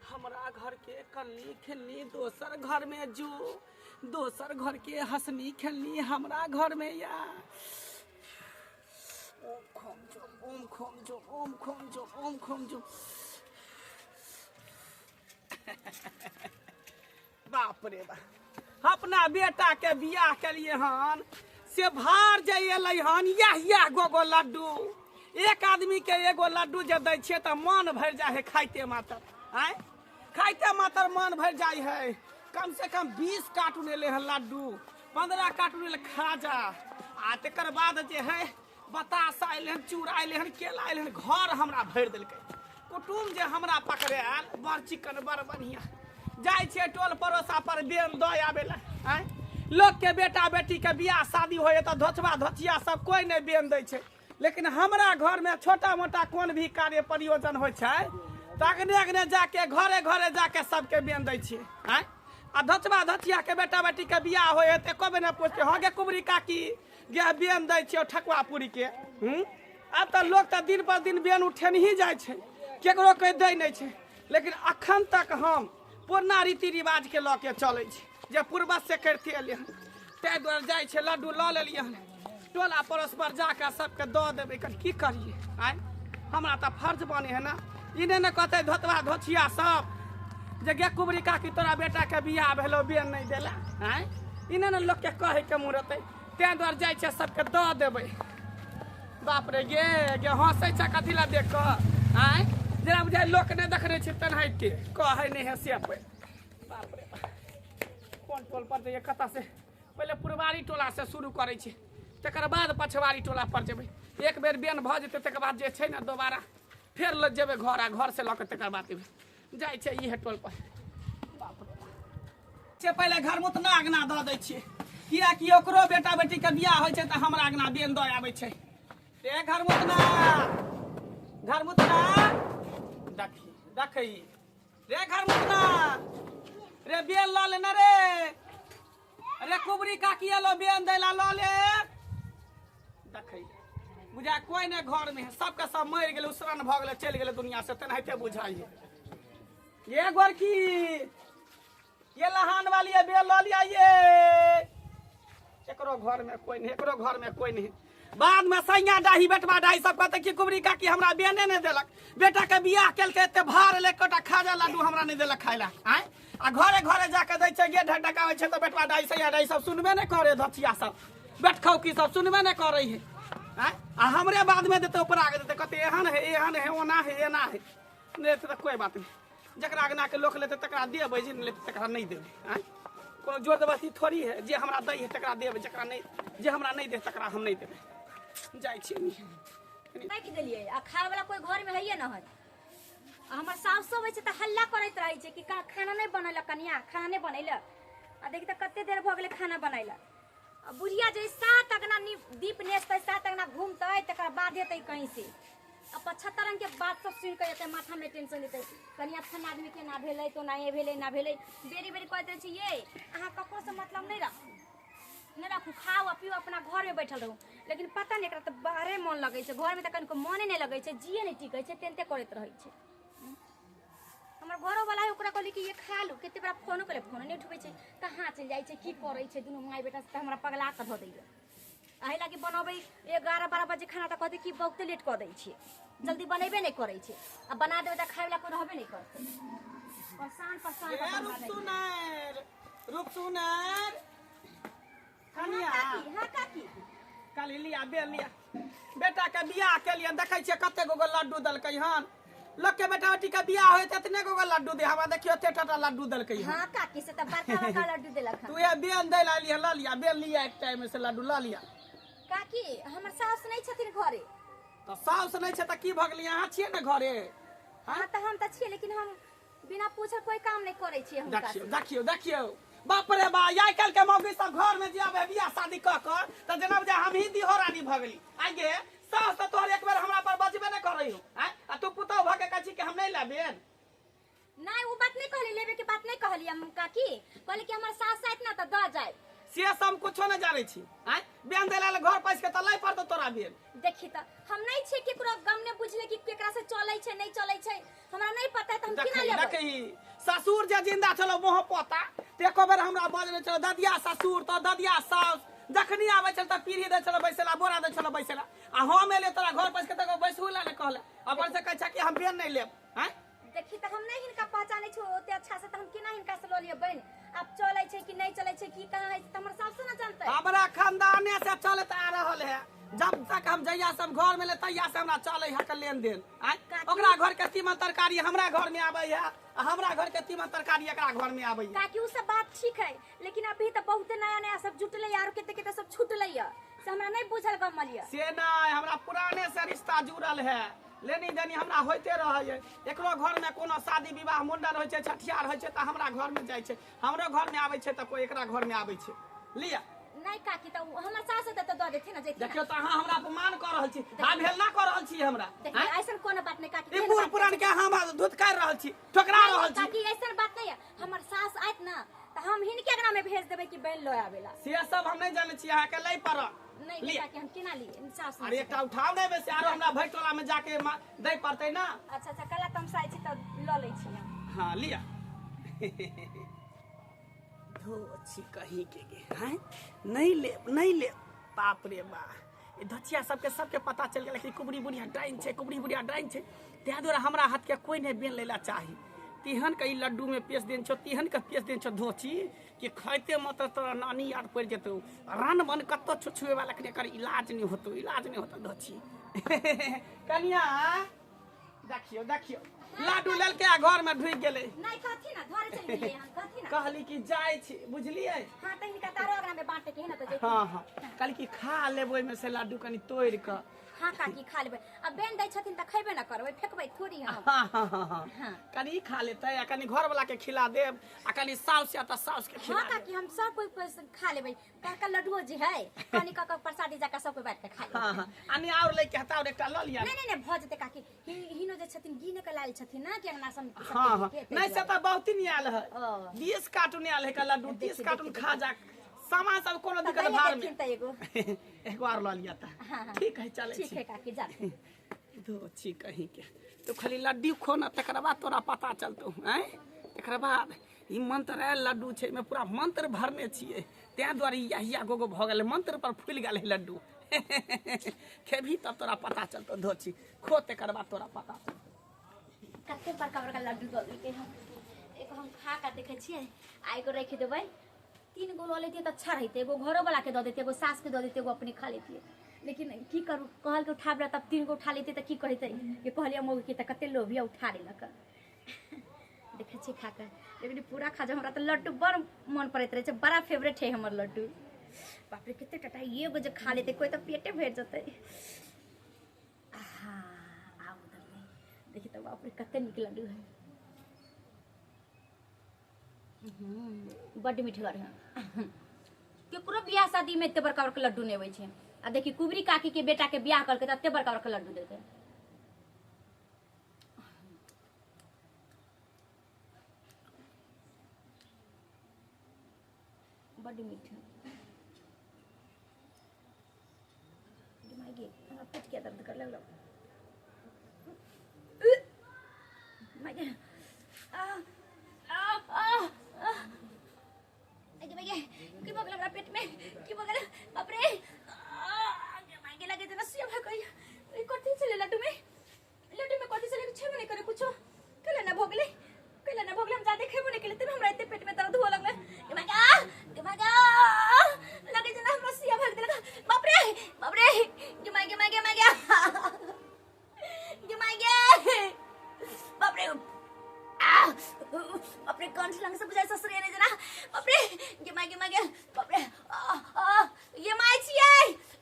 हमरा घर के कलनी खेलनी दोसर घर में जो दोसर घर के हंसनी खेलनी हमरा घर में या ओम खोम जो ओम खोम जो ओम खोम जो ओम खोम जो बाप रे बाप अपना बेटा के बियाह के लिए हन से भार जाइए हन यह गोगो लड्डू एक आदमी के एगो लड्डू जे दै छियै तऽ मन भरि जाइ है खाइते मात्र आय खाइते मात्र मन भरि जाइ है कम से कम 20 कार्टून एले हैं लड्डू 15 कार्टून एले खाजा आ तकर बाद जे है बतासा एले हैं चूड़ा एले हैं केला एले हैं घर हमरा भरि देलकै कुटुम जे हमरा पकड़ायल बड़ चिकन बड़ बढ़िया जाइ छियै टोल पड़ोसा पर बेन दऽ आबे ला आय लोग के बेटा बेटी के बियाह शादी होय तऽ धोचबा धोचिया सब कोई नहीं बेन दै छै लेकिन हमरा घर में छोटा मोटा कोन भी कार्य प्रयोजन हो तखने जाके घरे घरे जाके सबके बेन दै छियै आ धोचबा धोचिया के बेटा बेटी के बियाह हो एको बेर नहीं पूछते हाँ गे कुबरी काकी गे बेन दै छियै ठकुआ पूरी के अब तो लोग तो दिन पर दिन बेन उठेन ही जाइ छै केकरो कोई दै नहीं छै लेकिन अखन तक हम पुरना रीति रिवाज के लऽ के चलै छी जे पूर्वज से करते एलियै हन ताहि दुआरे जाइ छै लड्डू लऽ लेलियै हन टोला पड़ोस पर जाकर सबके दऽ देबै की करिए आय हमरा तो फर्ज बने है ना इन्हें न कहते धोतवा धोचिया सब जे गे कुबरी काकी तोरा बेटा के बियाह भेलो बेन नहीं देला आय इन्हें न लोग के कहे के मुँह रहते ताहि दुआरे जाइ छै सबके दऽ देबै बाप रे गे गे हंसै छै कथी ला देख कऽ आय जेना बुझाइ लोक नहि देखने छै तेनाहिते कहे नहीं है से बाप रे कोन टोल पर जे कतऽ से पहले पुरवारी टोला से शुरू करै छै तकर बाद पछवारी टोला पर जेबै एक बेर बेन भऽ जेतै तकर बाद जे छै ने दोबारा फेर लऽ जेबै घर आ घर से लऽ के तकर बाद जाइ छै इहे टोल पर बाप रे से पहले घर मुतना अगना दऽ दै छियै कियाकि ओकरो बेटा बेटी के बियाह होइ छै तऽ हमरा अगना बेन दऽ आबै छै रे घर मुतना देखी देखी रे घर मुतना रे बेन लऽ लेना रे अरे कुबरी काकी लो बेन दैला लऽ ले देखै बुझा कोई ने घर में सबके सब मर गेलै उसरन भऽ गेलै चलि गेलै दुनिया से तेनाहिते बुझाइए ये गोरकी ये लहान वाली है बेन लऽ लिया ये एकरो घर में कोई नहीं एकरो घर में कोई नहीं बाद में सैया डाही बेटवा डाही सब कहते कि कुबरी काकी हमरा बेने नहीं देलक बेटा के बियाह केलकै एते भार ले कोटा खाजा लड्डू हमरा नहीं देलक खाय ला आय आ घरे घरे जाके दै छै गे ढकढकावे छै तऽ बेटवा डाही सैया डाही सब सुनबे नहीं करे धचिया सब बैठखौ की सब सुनबे नहीं करे है आ हमरे बाद में देते ऊपर आगे देते कहते एहन है ओना है एना है नहीं तो कोई बात नहीं जकरा अगना के लोक लेते तकरा देबै जे नहीं लेते तकरा नहीं देबै आय कोनो जोर जबरदस्ती थोड़ी है जे हमरा दै है तकरा देबै जकरा नहीं जे हमरा नहीं दे तकरा हम नहीं देबै जाइ छी राखि देलियै आ खाय वाला कोई घर में हइए न है हमर साउस सब छै त हल्ला करैत रहै छै कि खाना नहीं बनैला कनिया खाना नहीं बनैला आ देखि त कते देर भ गेलै खाना बनैला आ बुढ़िया जे सात अगना दीप नेसतै सात अगना घूमतै तकर बाद हेतै कहीं से आ 75 रंग के बात सब सुन के एते माथा में टेंशन लेतै कनिया फन आदमी के ना भेलै तो ना भेलै ना भेलै बेरी बेरी कहैत रहै छै ये अहाँ ककरो से मतलब नहीं राखू खाओ आ पियो अपना घर में बैठल रहू लेकिन पता नहीं एकरा त बाहरे मन लगै छै घर में त कनिको मने नहीं लगै छै जिए नहीं टिकै छै तेनते करैत रहै छै हमर घरो वाला ओकरा कहली कि ये खा लो कते बड़ा फोन करे फोन नहीं उठबै छै कहाँ चल जाइ छै की करै छै दुनू माय बेटा से हमरा पगला क धऽ दैया आइ लागी बनबै 11-12 बजे खाना त कहते कि बहुते लेट क दै छियै जल्दी बनेबे नहीं करै छै आ बना देबै त खाय वाला कोई रहबे नहीं करतै परेशान रुक सुनर कनिया हां काकी काली लिया बेल लिया बेटा के बियाह के लिए देखै छियै कते गो लड्डू दलकै हन लोग के बेटा बेटी के बियाह होय त इतने गो लड्डू दे हमरा देखियो तेटा लड्डू दलकै हन हां काकी से त बड़का बड़का लड्डू देलक तू ये बेन दै ला लिया ल लिया बेन लिया एक टाइम से लड्डू ल लिया काकी हमर साउस नहीं छथिन घरे त साउस नहीं छै त की भ गेलै अहाँ छियै न घरे हां त हम त छियै लेकिन हम बिना पूछल कोई काम नहीं करै छियै हम देखियो बाप रे बा आइ काल के मौगी सब घर में जाबे बियाह शादी क के त जनाब जे हम ही दिहोरानी भ गेली आइ गे सास त तोहर एक बेर हमरा पर बजबे न करै हो आ तू पुतौ भ के कहछि कि हम नहीं लेबेन नहीं वो बात नहीं कहली लेबे के बात नहीं कहली हम काकी कहली कि हमर सास साथ ना त द जाय से हम कुछो न जानै छी आ बेन देला घर पैस के त लै पड़तो तोरा बेन देखी त हम नहीं छी केकरो गम ने बुझले कि केकरा से चलै छै नहीं चलै छै हमरा नहीं पता है त हम केना लेबै देखी ससुर जे जिंदा छलो मोह पोता ते एको बेर हमरा बजने छलो ददिया ससुर तो ददिया सास जखनी आबै छल त पीढ़ी दे छलो बैसला बोरा दे छलो बैसला आ हम एले तोरा घर पर के तको बैसुला ने कहले अपन से कहै छ कि हम बेन नहीं लेब हैं देखी त हम नहीं हिनका पहचानै छी ओते अच्छा से त हम केना हिनका से ल लियो बहन अब चलै छै कि नहीं चलै छै की कहां है त हमर सास ना जानतै हमरा खानदाने से चलत आ रहल है जब तक हम जइया सब घर में ले तैया से हमरा चले है के लेन देन ओकरा घर के तीमन तरकारी हमरा घर में आबै है हमरा घर के तीमन तरकारी एकरा घर में आबै है काकी उ सब बात ठीक है लेकिन अभी त बहुत नया नया सब जुटले यार केते केते सब छूटले या से हमरा नहीं बुझल गमलिया से नहीं हमरा पुराने से रिश्ता जुड़ल है लेनी देनी हमरा होते रहे एकरो घर में कोनो शादी विवाह मुंडन होय छै छठियार होय छै त हमरा घर में जाय छै हमरो घर में आबै छै त कोई एकरा घर में आबै छै लिया नहीं काकी त हमर सास त द देथि न जेथि देखियो त अहाँ हमरा अपमान कर रहल छी हां भेल ना कर रहल छी हमरा देखिए ऐसन कोनो बात नहीं काकी ई बूढ़ पुरान के हम धुत कर रहल छी ठोकरा रहल छी काकी ऐसन बात नहीं है हमर सास आइत न त हम हिनके एकरा में भेज देबै कि बैल ल आवेला से सब हम नहीं जाने छी अहाँ के लै पर नहीं काकी हम केना लिए सास अरे एकटा उठाव नहीं बेसी आरो हमरा भैर टोला में जाके दै पड़तै ना अच्छा अच्छा कला तम साइ छी त ल लै छी हम हां लिया धो छी कहीं के हैं नहीं ले बाप रे बा ए धचिया सबके पता चल गेल कि कुबरी बुढ़िया डाइन छै त्या द्वारा हमरा हाथ के कोई नहीं बेन लेला चाही तिहन के लड्डू में पेश देन छो तिहन के पेश देन छो धोची कि खैते मत तो नानी याद पड़ जेतो रन बन कत्तो छुछुए वाला के कर इलाज नहीं होतो धोची कनिया देखियो लाडू लेल के घर में ढुक गेले नहीं कथि ना घरे चल गेलिए हम कथि ना कहली कि जाय छी बुझलिए हां त हिनका तारो एकरा में बांटे के है ना त जेती हां कहली कि खा लेबो में से लाडू कनी तोड़ के हां काकी खा लेबै अब बेन दै छथिन त खैबे ना करबै फेकबै थोड़ी हम हां कनी खा लेतै आ कनी घर वाला के खिला देब आ कनी साउस या त साउस के खिला हां काकी हम सब कोई खा लेबै काका लड्डू जे है कनी काका प्रसादी जाका सब कोई बैठ के खा लेबै हां अनि और ले के हटाओ एकटा ल लिया नहीं भ जते काकी हिनो जे छथिन गिने के लायल छथिन ना कि अंगना सब हां नहीं से त बहुत ही आयल है 20 कार्टून आयल है का लड्डू 30 कार्टून खा जा सामान सब कोनो दिक्कत भार में एक बार ल लिया था ठीक है चले ठीक है काकी जा दो छी कहीं के तो खाली लड्डू खो ना तकर बाद तोरा पता चलतो हैं तकर बाद ई मंत्र है लड्डू छे में पूरा मंत्र भरने छिए त्या द्वारा यहिया गोगो भ गेल मंत्र पर फूल गेल है लड्डू खेभी तब तोरा पता चलतो धोची खो तकर बाद तोरा पता कते प्रकार का लड्डू दो के हम एक हम खा का देखे छिए आइ को रख देबै 3 गो ल लेती त अच्छा रहते एगो घरो वाला के द देते एगो सास के द देते एगो अपने खा लेती लेकिन की करू कहल के उठाबरा तब 3 गो उठा लेते त की कहते ये कहलिया मौगी के त कते लोभिया उठा लेलक देखे छी खा के लेकिन पूरा खा जा हमरा त लड्डू बड़ मन पड़त रहे छै बड़ा फेवरेट है हमर लड्डू बाप रे कते टटा ये गो जे खा लेते कोई त पेटे भर जते हां आउ देखि त बाप रे कते निक लड्डू है बड़ मीठगर है केकरो बियाह शादी में एते बड़का बड़का लड्डू नेबै छै आ देखी कुबरी काकी के बेटा के बियाह करके तते बड़का बड़का लड्डू देते बड़ मीठा मागे हमरा पेट के दर्द कर लगलो मागे की बगल हमरा पेट में की बगल बाप रे मांगे लगे जना सिया भगई ए कथि चले लड्डू में कथि चले छेबो नहीं करे कुछो कले ना भोगले हम ज्यादा खेबो नहीं केले तब हमरा इते पेट में दर्द हो लगले के मागा लगे जना हमरा सिया भग देलक बाप रे के मागे बाप रे अपने कंठ लंग से बुझाय ससुर ने जना बाप रे मागे बाप रे ये माई छिए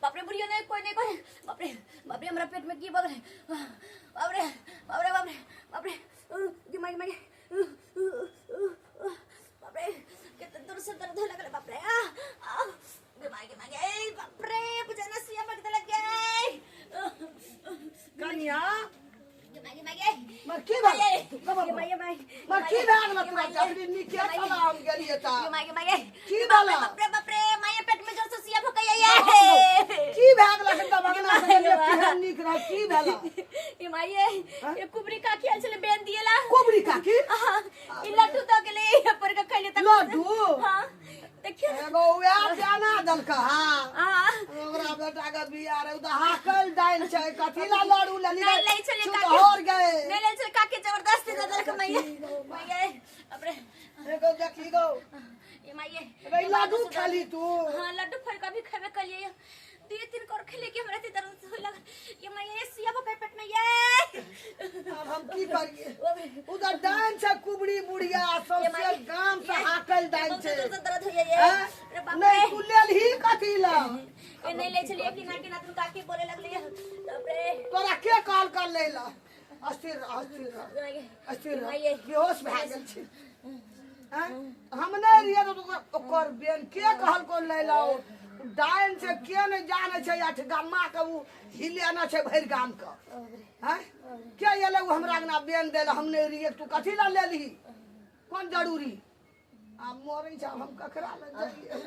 बाप रे बुढ़िया ने कोई बाप रे हमरा पेट में की बगले बाप रे ये मागे बाप रे कितना दूर से दर्द हो लगले बाप रे मागे बाप रे बुझाना सिया बग दे लगे कनिया मागे मक्की भाई मक्की भाग मत जबरी निके चला हम गेलिए ता मागे की बाला बाप रे माये पेट में जोर से सिया भकैया की की भए गेल त भगना से केहन नीक रह की भेला ए माये ये कुबरी का खेल चले बेन दिएला कुबरी काकी ई लड्डू तो गेले पर का खैले तक लड्डू हां देखियो एगो उया जाना दलका हां हां ओकरा बेटा के बिया रे त हाकल डाइन छै कथी ला लड़ू लली नहीं ले चले काके और गए नहीं ले चले काके जबरदस्ती दे दल के माये अपने एगो देखी गो ए माये रे लड्डू खाली तू हां लड्डू फल का भी खाबे कलिए दो तीन कर खेले के हमरा दर्द होय लगा ये माये सिया को पेट में ये अब हम की करिए उधर डाइन छै कुबड़ी बुढ़िया सबसे गांव से हाकल डाइन छै दर्द हो ये अरे बाप रे नहीं तू लेल ही कथी ला ए नहीं ले चलिए कि ना तू काके बोले लगले बाप रे तोरा के कॉल कर लेला अस्थिर बेहोश भए गेल छी हम नहीं रहिए तो ओकर बेन के कहल को लेला डाइन से के नहीं जाने छै आठ गामा के उ हिले ना छै भर गाम के हैं के एले उ हमरा ना बेन देला हम नहीं रहिए तू कथी ला लेली कौन जरूरी आ मोरै छ हम ककरा ल जाइए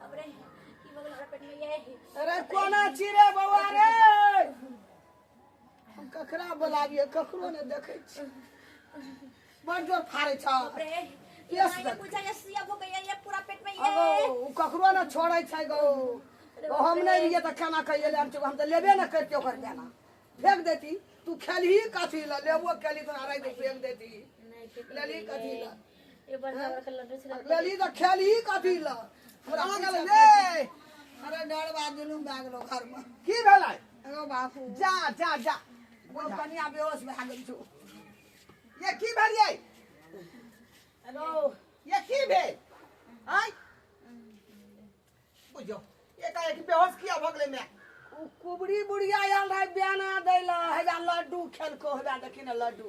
अबरे की बगल हमरा पेट में ये अरे कोना चिरे बउआ रे हम ककरा बोलाबिए ककरो ने देखे छी बड़ जोर फाड़े छ अबरे केस ये पूछा ये सिया हो गया ये पूरा पेट में ये अगो उ ककरो ने छोड़ै छै गो हम नहीं रहिए त खाना खाइए ले हम त लेबे न करते ओकर देना फेंक देती तू खेलही कथी ला लेबो खेली तो हराई दे फेंक देती लेली कथी ला ये बड़ा का लड्डू छला लेली तो खेलही कथी ला हमरा आ गेल रे अरे डर बा जुलुम भए गेलो घर में की भेलै एगो बापू जा जा जा वो कनिया बेहोश भए गेल छु ये की भेलियै हेलो ये की भेल आय बुझो ये काहे कि बेहोश किया भ गेलै मैं उ कुबड़ी बुढ़िया आयल रहे बयाना दैला हेगा लड्डू खेलको हेगा देखी न लड्डू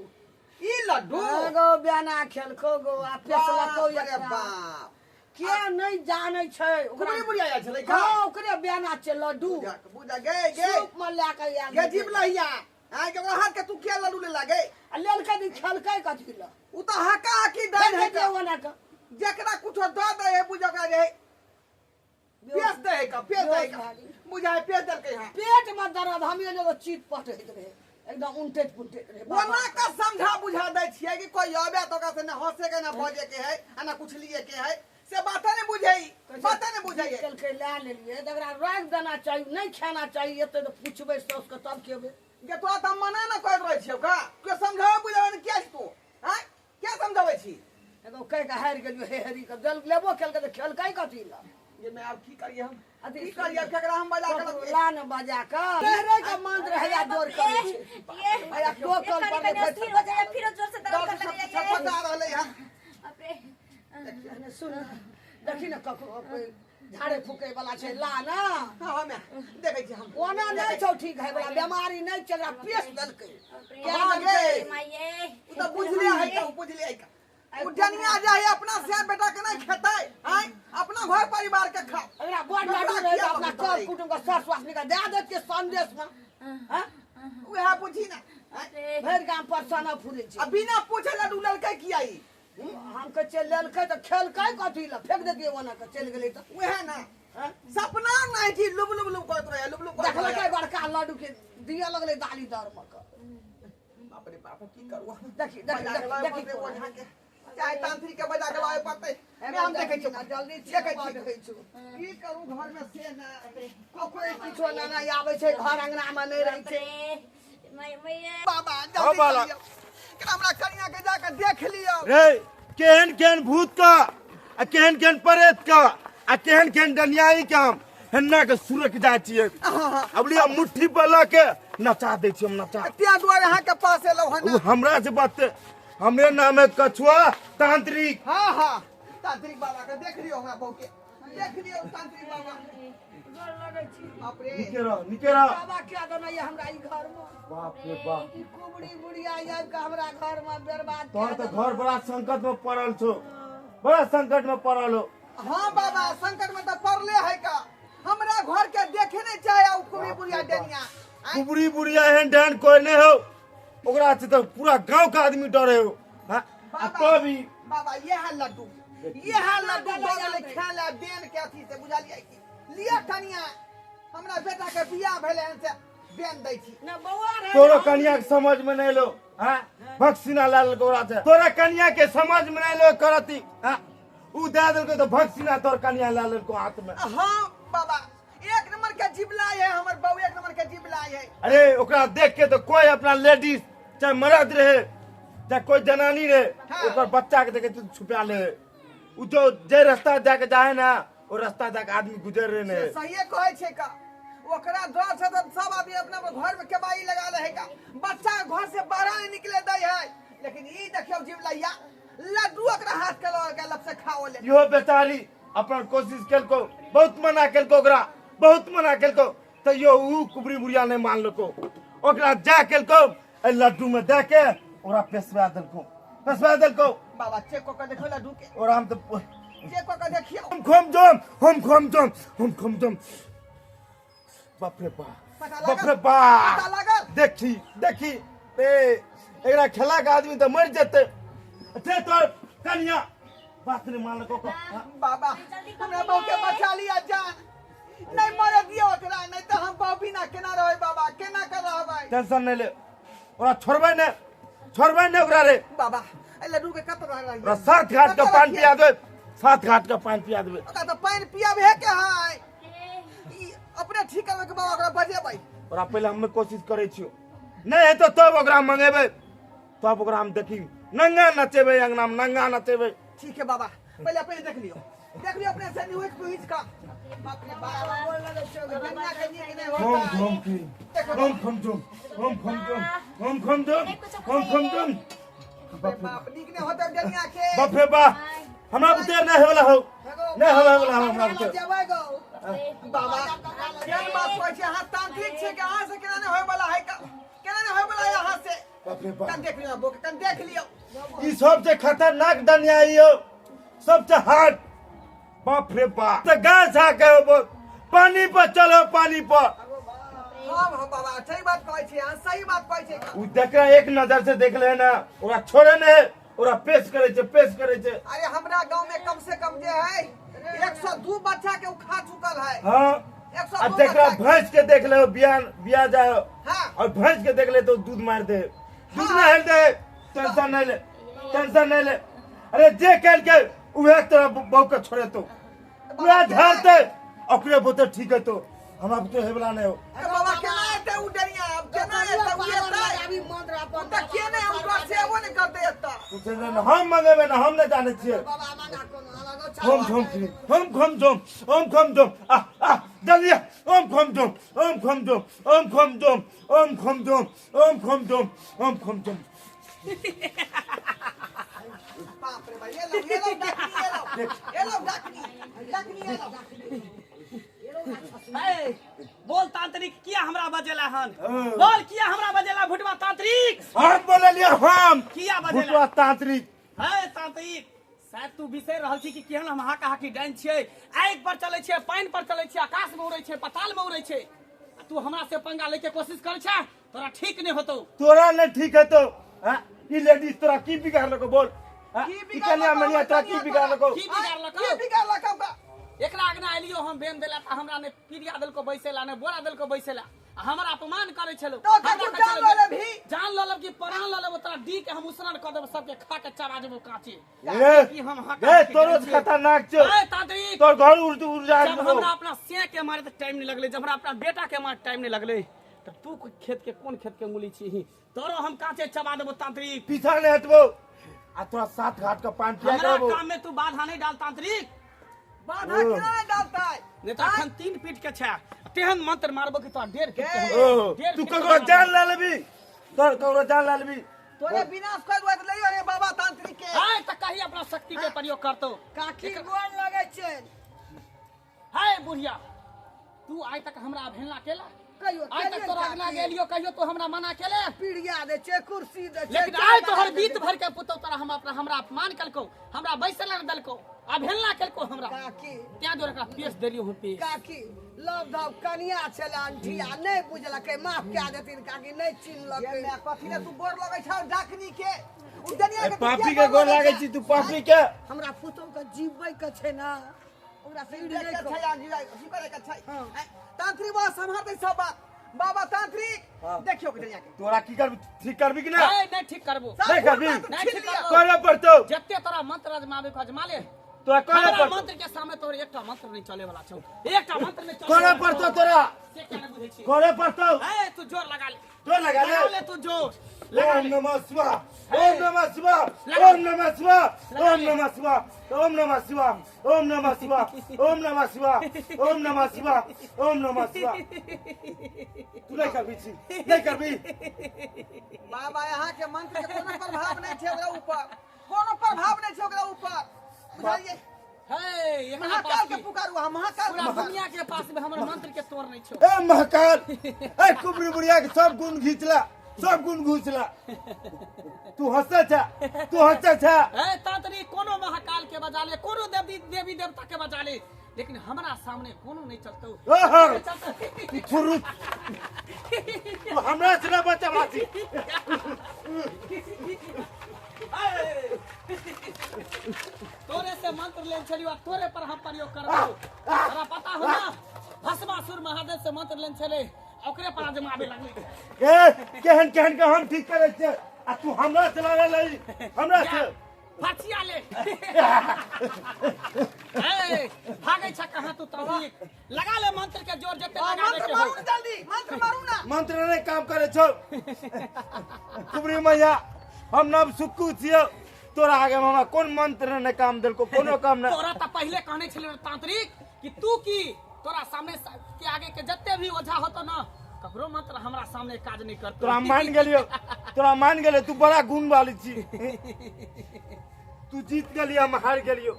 ई लड्डू एगो बयाना खेलको गो आ पेसलको रे बाप के नहीं जाने छै ओकरा बुढ़िया आयल छलै का ओकरे बयाना छै लड्डू बुझा गे सूप में ला के आयल गे जीव लहिया आय के हाथ के तू के लड्डू ले लागे आ लेलकै दी खेलकै कथी ला उ त हका की डाल है के ओना का जेकरा कुछो द दे है बुझा का रे पेट दे का बुझाए पेट दल के हां पेट में दर्द हम ये जो चीत पटैत रहे एकदम उनटे पुंटे रहे ओना का समझा बुझा दै छियै कि कोई आबे तो का से न हंसे के न बजे के है आ न कुछ लिए के है से बात नहीं बुझाई चल के ला लेलिए दगरा राख देना चाहिए नहीं खाना चाहिए तो पूछबे सस के तब केबे के तो त मना न कर रहै छियौ का के समझावे बुझावे न क्या तू हैं क्या समझावे छी एगो कह के हार गेलियो हे हरी के जल लेबो खेल के खेल काई कथी ला ये मैं अब की करिए हम की करिए केकरा हम बजा के ला न बजा के रहरे के मंत्र है या जोर करे छी ये या टोकल पर फिर हो जाए फिर जोर से दर्द कर लगे ये बता रहले हां अपरे सुन देखी न ककरो झाड़े फूके वाला छै ला ना हां हमें देखै छी हम ओना नहीं छौ ठीक है वाला बीमारी नहीं चला पेश दलकै क्या गे माये उ त बुझले है का उ डनिया जाए अपना से बेटा के नहीं खेतै हैं अपना घर परिवार के खा एकरा बड़ लाडू रहे अपना कर कुटुंब का सास वास निका दे देत के संदेश में हैं उहे पूछी ना भर गांव पर साना फुरे छै बिना पूछे लाडू ललकै की आई हम के चल ललकै त खेलकै कथी ला फेंक देतिए ओना के चल गेलै त उहे ना सपना नहीं थी लुब लुब लुब करत रहे लुब लुब देखलकै बड़का लाडू के दिया लगले दाली दर में बाप रे बाप की करू देखी ओझा के चाहे तांत्रिक के बजा के लाए पड़ते हम देखै छी जल्दी देखै छी की करू घर में से ना कोई किछो ना ना आबै छै घर अंगना में नहीं रहै छै बाबा जल्दी हमरा कनिया के जाके देख लियो रे केहन केहन भूत का आ केहन केहन प्रेत का आ केहन केहन डनियाई काम हेन्ना के सुरक जाय छियै अबलिया मुट्ठी बला के नचा दै छी हम नचा त्या दुआरे अहाँ के पास एलौ हन हमरा से बात हमरे नाम है कछुआ तांत्रिक हां हां तांत्रिक बाबा के देख लियो हमरा बहु के देख लियो तांत्रिक बाबा जोर लगै छी बाप रे निकेरा बाबा क्या देना ये हमरा ई घर में बाप रे बाप ई कुबड़ी बुढ़िया आब के हमरा घर में बर्बाद तोर तो घर बड़ा संकट में पड़ल छो बड़ा संकट में पड़ल हो हां बाबा संकट में तो पड़ले है का हमरा घर के देखे नहीं चाहे उ कुबड़ी बुढ़िया डनिया कुबड़ी बुढ़िया एहन डहन कोई नहीं हो ओकरा से तो पूरा गांव का आदमी डरे हो हां तो भी बाबा ये है लड्डू ये है लड्डू बगल खाला बेन के अथी से बुझलिए की लिया कनिया हमरा बेटा के बियाह भेले हन से बेन दै छी ना बौआ रे तोरो कन्या के समझ में नहीं लो हां भक्सिना लाल गोरा से तोरा कन्या के समझ में नहीं लो करती हां उ दे देलको तो भक्सिना तोर कन्या लाल को हाथ में। हां बाबा एक नंबर के जिबलाई है हमर बहू एक नंबर के जिबलाई है। अरे ओकरा देख के तो कोई अपना लेडीज चाहे मर्द रहे चाहे कोई जनानी रहे ओकर बच्चा के देखे छुपा ले उ जो जे रास्ता जाके जाए ना वो रास्ता जाके आदमी गुजर रहे ने सही कहै छै का ओकरा डर से तो सब आदमी अपना घर में केबाई लगा ले का बच्चा घर से बाहर नहीं निकले दे है लेकिन ई देखियो जिबलैया लड्डू ओकरा हाथ के लब से खाओ ले यो बेचारी अपन कोशिश केलको बहुत मना केलको ओकरा बहुत मना केलको तो यो उ कुबरी बुढ़िया नहीं मान लको ओकरा जा केलको ए लड्डू में दे के ओरा पेशवा देलको बाबा चेक को देखो लड्डू के और हम तो चेक को देखियो हम खम जम बाप रे पता लगा देखी ए एकरा खेला के आदमी तो मर जते थे तो कन्या बात नहीं मान लको बाबा हमरा बहू के बचा लिया जान नहीं मरे दियो ओकरा नहीं तो हम बहू बिना केना रहै बाबा केना कर रहबै टेंशन नहीं ले ओरा छोड़बै ने ओकरा रे बाबा ए लड्डू के कत रह रही ओरा सात घाट का पानी पिया देबै सात घाट का पानी पिया देबै ओकरा तो पानी पियाबे के है ई अपने ठीक करबे के बाबा ओकरा बजेबै ओरा पहले हम कोशिश करै छियो नहीं है तो तब ओकरा मंगेबै तब ओकरा हम देखी नंगा नचेबै अंगना में नंगा नचेबै ठीक है बाबा पहले अपने देख लियो अपने से न्यूज पुलिस का बाप रे बाबा बोल लगे छो दुनिया के नीक नहीं होता हम खम जम बाप नीक नहीं होता दुनिया के बाप रे बा हमरा बुते नहीं होला हो हमरा बुते जबै गो बाबा केन बात कहै छै हां तांत्रिक छै के हां से केना नहीं होय वाला है का केना नहीं होय वाला यहां से बाप रे बा कन देख लियो बोक कन देख लियो ई सबसे खतरनाक दनियाई हो सबसे हार्ड बाप रे बाप तो गाय छाके हो पानी पर चलो पानी पर हां बाबा सही बात कहै छै हां सही बात कहै छै उ देखा एक नजर से देख ले ना ओरा छोड़े ने ओरा पेश करे छै अरे हमरा गांव में कम से कम जे है 102 बच्चा के खा चुकल है हां 102 अब देखा भैंस के देख ले बिया जाए हां और भैंस के देख ले तो दूध मार दे दूध ना हेल दे टेंशन नहीं ले अरे जे कल के उहे तोरा बहू के छोड़े तो उहे झाड़ते ओकरे बोते ठीक है तो हमरा बुते हेबला नहीं हो बाबा केना एते उ डरिया अब केना एते उ एते अभी मंत्र अपन त केने हम तो सेवो नहीं करते एता तुझे ना हम मंगेबे ना हम नहीं जाने छिए बाबा मांगा कोनो अलग हम खम जम आ जल्दी हम खम जम बाप रे भाई ये लो डाकनी बोल तांत्रिक किया हमरा बजेला हन बोल किया हमरा बजेला भुटवा तांत्रिक हम बोले लिया हम किया बजेला भुटवा तांत्रिक है तांत्रिक शायद तू बिसर रहल छी कि केहन हम हाकी डाइन छियै आगि पर चलै छै पानि पर चलै छै आकाश में उड़ै छै पताल में उड़ै छै तू हमरा से पंगा ले के कोशिश करै छै तोरा ठीक नहीं होतो तोरा नहीं ठीक है तो ई लेडीज तोरा की बिगाड़ लको बोल की कन्या मनिया तोरा की बिगाड़ लको की बिगाड़ लको का एकरा आगना एलियो हम बेन देला त हमरा ने पिरिया देल को बैसेला ने बोरा देल को बैसेला हमरा अपमान करे छलो जान ल लब कि प्राण ल लब तोरा डी के हम उसरन क देब सबके खा के चबा देब काचे कि हम तोरो खतरनाक छ ए तांत्रिक तोर घर उड़ जा हमरा अपना से के मारे त टाइम नहीं लगले जब हमरा अपना बेटा के मारे टाइम नहीं लगले त तू खेत के कोन खेत के मूली छी तोरो हम काचे चबा देब तांत्रिक पीछा नहीं हटबो आ तोरा सात घाट का पानी पिया हमरा करबो काम में तू बाधा नहीं डाल तांत्रिक बाधा केना नहीं डालता है ने त अखन 3 फीट के छै तेहन मंत्र मारबो कि तोरा 1.5 फीट के तू ककरो जान ला लेबी तोर ककरो जान ला लेबी तोरे विनाश कर दुआ लइयो रे बाबा तांत्रिक के हाय त कही अपना शक्ति के प्रयोग करतो काकी गोल लगे छै हाय बुढ़िया तू आज तक हमरा अवहेलना केला कहियो आज तक तोरा अगला गेलियो कहियो तू हमरा मना केले पीड़िया दे छै कुर्सी दे छै लेकिन आज तोहर बीत भर के पुतो तोरा हम अपना हमरा अपमान कलको हमरा बैसल न दलको अवहेलना केलको हमरा काकी त्या दोर एकरा पेश देलियो हम पेश काकी लव धव कनिया छले अंठिया नहीं बुझलकै माफ क्या देथिन काकी नहीं चिन्हलकै मैं कथि ने तू बोर लगै छ डाकनी के पापी के गोर लागे छी तू पापी के हमरा पुतौ के जीवै के छै ना ओकरा से इड़ी नहीं छै या जीवै के छै तांत्रिक बाबा संभालते सब बात बाबा तांत्रिक देखियो के दुनिया के तोरा की कर ठीक करबी कि ना नहीं ठीक करबो नहीं करबी नहीं ठीक करबो करे पड़तो जत्ते तोरा मंत्र आजमावे को आजमा ले तोरा करे हमरा पड़तो मंत्र के सामने तोर एकटा मंत्र नहीं चले वाला छौ एकटा मंत्र नहीं चले करे पड़तो तोरा से क्या नहीं बुझै छी करे पड़तो ए तू जोर लगा ले तो लगा ले तू जोर ओम नमः शिवाय ओम नमः शिवाय ओम नमः शिवाय ओम नमः शिवाय ओम नमः शिवाय ओम नमः शिवाय ओम नमः शिवाय ओम नमः शिवाय ओम नमः शिवाय तू नहीं करबी छी नहीं करबी बाबा यहाँ के मंत्र के कोनो प्रभाव नहीं छै ओकरा ऊपर कोनो प्रभाव नहीं छै ओकरा ऊपर बुझाइए हे यहाँ महाकाल के पुकारू हम महाकाल पूरा दुनिया के पास में हमर मंत्र के तोड़ नहीं छौ ए महाकाल ए कुबरी बुढ़िया के सब गुण घीचला सब गुण घुसला तू हंसे छा ए तांत्रिक कोनो महाकाल के बजा ले कोनो देवी देवता के बजा ले लेकिन हमरा सामने कोनो नहीं चलतो फुरुत तू हमरा से ना बचा बासी तोरे से मंत्र ले छलियो तोरे पर हम प्रयोग करबो तोरा पता हो ना भस्मासुर महादेव से मंत्र ले छले ओकरे पर आजमाबे लगले केहन केहन के हम ठीक करे छे आ तू हमरा से लड़े लई हमरा से फाचिया ले ए भागे छ कहां तू तांत्रिक लगा ले मंत्र के जोर जते लगा ले के हो जल्दी मंत्र मारू ना मंत्र नहीं काम करे छो कुबरी मैया हम नब सुक्कू छियो तोरा आगे में हमरा कोन मंत्र ने काम देलको कोनो काम ना तोरा त पहले कहने छले तांत्रिक कि तू की तोरा सामने के आगे के जत्ते भी ओझा होतो ना ककरो मंत्र हमरा सामने काज नहीं करतो तोरा मान गेलियो तू बड़ा गुण वाली छी तू जीत गेलियो हम हार गेलियो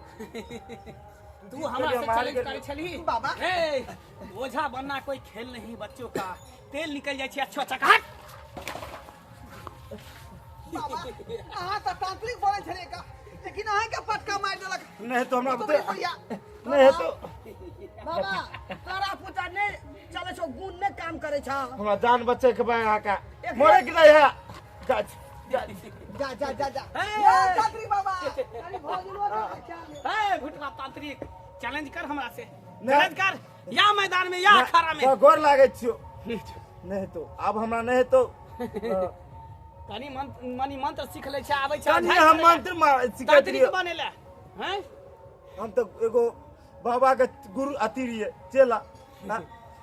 तू हमरा से चैलेंज करे छली बाबा ए ओझा बनना कोई खेल नहीं बच्चों का तेल निकल जाय छै अच्छा चकाट बाबा अहाँ त तांत्रिक बने छले का लेकिन अहाँ के पटका मार देलक नहीं तो हमरा बता बढ़िया नहीं तो बाबा तोरा पुता ने चले छो गुण ने काम करे छ हमरा जान बचे के बा का मोरे के है जा जा जा जा जा ए! तांत्रिक बाबा अरे भोजनो क्या ए भुटवा तांत्रिक चैलेंज कर हमरा से चैलेंज कर या मैदान में या अखाड़ा में गोर लागे छियो नहीं तो अब हमरा नहीं तो तनी मनी मंत्र सीख ले छै आबै छै तनी हम मंत्र सिखा तांत्रिक दियो बनेला हैं हम तो एगो बाबा के गुरु अति रहिए चेला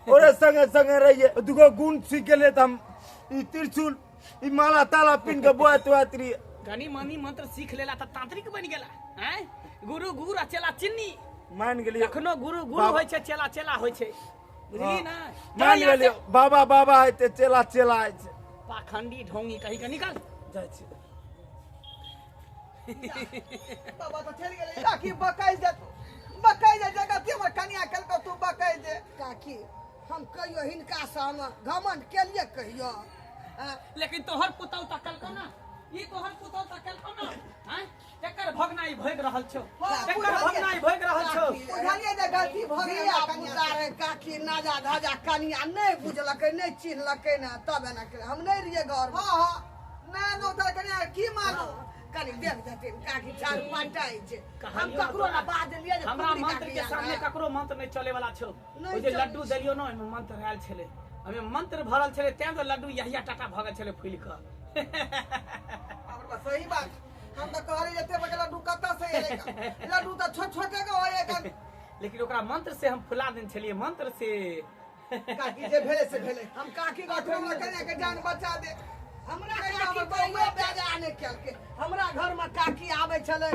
ओरे संगे संगे रहिए दुगो गुण सीख गेले त हम ई त्रिशूल ई माला ताला पिन के बोत रहिए तनी मनी मंत्र सीख लेला त तांत्रिक बन गेला हैं गुरु गुरु चेला चिन्नी मान गेलियो एखनो गुरु गुरु होय छै चेला चेला होय छै बुझली ना मान गेलियो बाबा बाबा है ते चेला चेला है छै पाखंडी ढोंगी कहि के निकल जाय छै बाबा तो चल गेले काकी बकाई जा जगह ते हमर कन्या कल को तू बकाई दे काकी हम कहियो हिनका से हम घमंड के लिए कहियो लेकिन तोहर पुतौ तकल को ना ई तोहर पुतौ तकल को ना हैं एकर भगनाई भग रहल छौ एकर भगनाई भग रहल छौ बुझलिए जे गलती भ गेल कन्या रे काकी नाजा धाजा कन्या नहीं बुझलकै नहीं चिन्हलकै ना तब एना के हम नहीं रहिए घर हां हां ना नो तर कन्या की मानो कनी देख देते काकी चार पाटाई छै हम ककरो ना बात लिए जे हमरा मंत्र के सामने ककरो मंत्र नहीं चले वाला छौ ओ जे लड्डू देलियो न ओमे मंत्र आयल छले हमें मंत्र भरल छले तें तो लड्डू यहिया टाटा भगल छले फूल क हमरा सही बात हम तो कहले जते बगला लड्डू कत्ता से एलेगा लड्डू तो छोट छोटे के होएगा लेकिन ओकरा मंत्र से हम फुला देन छलिए मंत्र से काकी जे भेले से भेले हम काकी के हमरा कन्या के जान बचा दे हमरा काकी बहुए बेजाने केलके हमरा घर में काकी आवे छले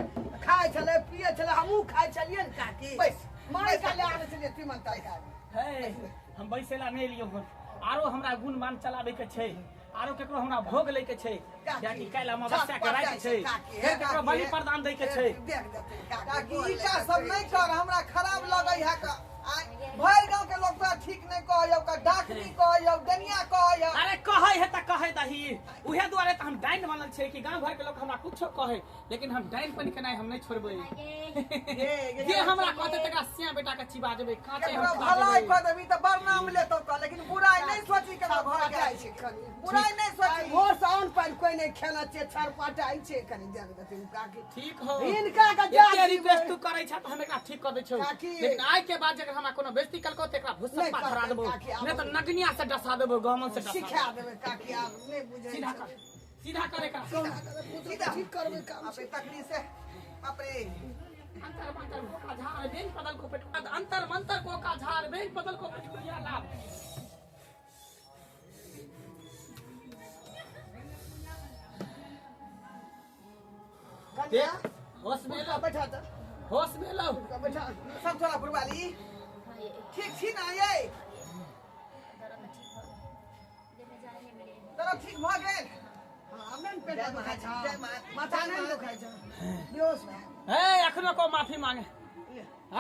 खाए छले पिए छले हमहू खाए छलिए न काकी बस माय का ले आवे छलिए तीमन तरकारी है हम बैसेला नहीं लियो आरो हमरा गुण मान चलावे के छै आरो केकरो हमरा भोग ले के छै कियाकि काल अमावस्या के रात छै फेर केकरो बलि प्रदान दै के छै देख देते काकी ई का सब नहीं कर हमरा खराब लगै है का भर गांव के लोग तो ठीक नहीं कहयो का डाकनी कहयो दनिया कहयो अरे कहे है त कहे दही उहे दुआरे त हम डाइन बनल छै कि गांव घर के लोग हमरा कुछो कहे लेकिन हम डाइन बन के नहीं हम नहीं छोड़बै जे हमरा कहते तकरा सिया बेटा के चिबा देबै काचे हम भलाई कह देबी त बड़ नाम लेतो का लेकिन बुराई नहीं सोची के घर के आइ छै बुराई नहीं सोची भोर साउन कोई नहीं खेला छे छरपटाई छे कनी देख देथिन काकी ठीक हो इनका का एते जा रिक्वेस्ट तू करै छ त हम एकरा ठीक कर दै छौ काकी। लेकिन आइ के बाद जकर हमरा कोनो बेइज्जती कलको त एकरा भुस्सा नहीं धरा देबो काकी, आब- नहीं त नगनिया से डसा देबो गमन से डसा सिखा देबे काकी आप नहीं बुझे सीधा कर सीधा कर एकरा सीधा ठीक करबे काम अपने तकलीफ से अपने अंतर मंतर को का झाड़ बेन बदल को पेट अंतर मंतर को का झाड़ बेन बदल को पेट कुलिया लाभ कन्या होश में लो बैठा था होश में लो बैठा सब थोड़ा पुरवाली ठीक छी ना ये तरफ ठीक भ गेल हमन पेट जय दुखाई माता, जय छ माता, माथा जय नहीं माता। दुखाई छ बेहोश है ए अखनो को माफी मांगे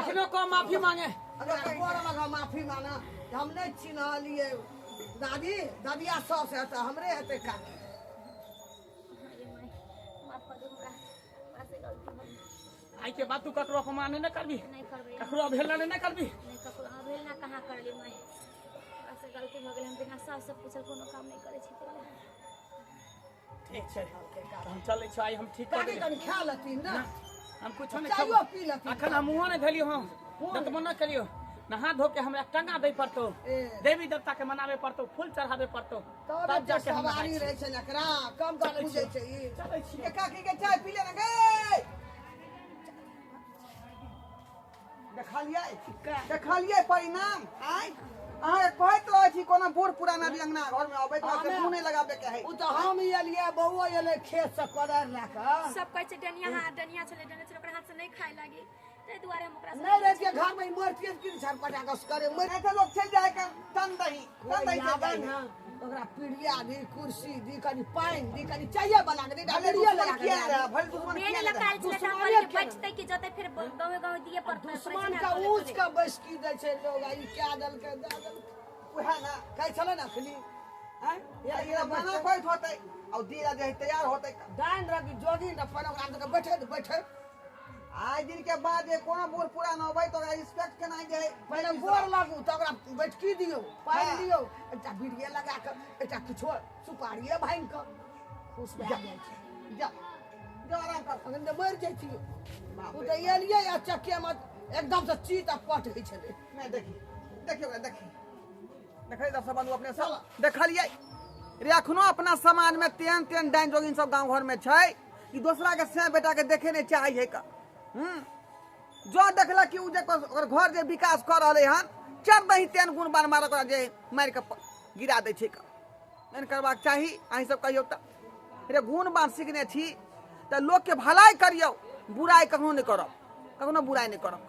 अखनो को माफी मांगे अगर बोर लगा माफी माना हम नहीं चिन्ह लिए दादी दादिया सौ से तो हमरे हते का माफ कर दो हमरा हमरा से गलती हो गई। आई के बाद तू ककरो अपमान न करबी नहीं करबै ककरो अवहेलना न करबी नहीं ककरो अबेल ना कहाँ करली मैं हमरा से गलती हो गेल हम बिना सास से पूछल कोनो काम नहीं करे छी पहले ठीक छै हम चलै छ आई हम ठीक कर काकी देब कन खा लती ना हम कुछ नहीं चायो खाबो पी लती अखन हम मुंह नहीं धलियो हम दतमो न करियो नहा धो के हमरा टंगा दे पड़तो ए। देवी देवता के मनावे पड़तो फूल चढ़ावे पड़तो तब तब जाके हम सवारी रहे छै नकरा कम तो पूछे छै ई चलै छी ये काकी के चाय पी ले ना गे देखलिए परिणाम आय अहाँ कहैत रहे छी कोनो बूढ़ पुराना भी अंगना घर में अबैत रहे से मुंह नहीं लगाबे के है उ तो हम एलिए बउआ एले खेत से कोदर लेके सब कहै छै डनिया छले ओकरा हाथ से नहीं खाए लागी ताहि दुआरे हम ओकरा से नहीं रह के घर में मरतिए कि छरपटा कस करे मर नहीं तो लोग चल जाए का तन दही चल याद जाए ना ओकरा पीढ़िया दी कुर्सी दी कनी पाइन दी कनी चाहिए बना के दी भले डबरिया दुश्मन लगा किया के रहा भले दुश्मन मेन किया लकाल रहा छले दुश्मन त के बैठते कि जते फिर गाँव दिए पड़ते दुश्मन का ऊंच का बसकी दे छै लोग आई क्या दल के दादल उहे ना कह चले ना खली हैं ये बना कोई होते और दीरा जे तैयार होते डाइन रवि जोगी न फन ओकरा तो बैठे आज दिन के बाद ये कोनो बूढ़ पुरान होबै तो रिस्पेक्ट केना जे पहले गोर लागू तो ओकरा बैठकी दियो पाइन हाँ। दियो एकटा बिड़िया लगा के एकटा किछो सुपारिये भांग के खुश भए जाइ छै जा जो आराम कर अखन तो मर जाइ छियो बाप उ रे। तो एलिए या चक्के में एकदम से चीत आ पट होइ छले नहीं देखियो देखिए दर्शक बंधु अपने सब देखलिए रे अखनो अपना समाज में तेन डाइन जोगिन सब गांव घर में छै कि दूसरा के से बेटा के देखे नहीं चाहिए का जो देखला कि उ जे ओकर घर जे विकास कर रहले हन चर दही तेन गुण बार मार ओकरा जे मार के गिरा दै छै का नहीं करबाक चाही अहीं सब कहियो त रे गुण बान सीखने छी त लोग के भलाई करियो बुराई कखनो नहीं करब कखनो बुराई नहीं करब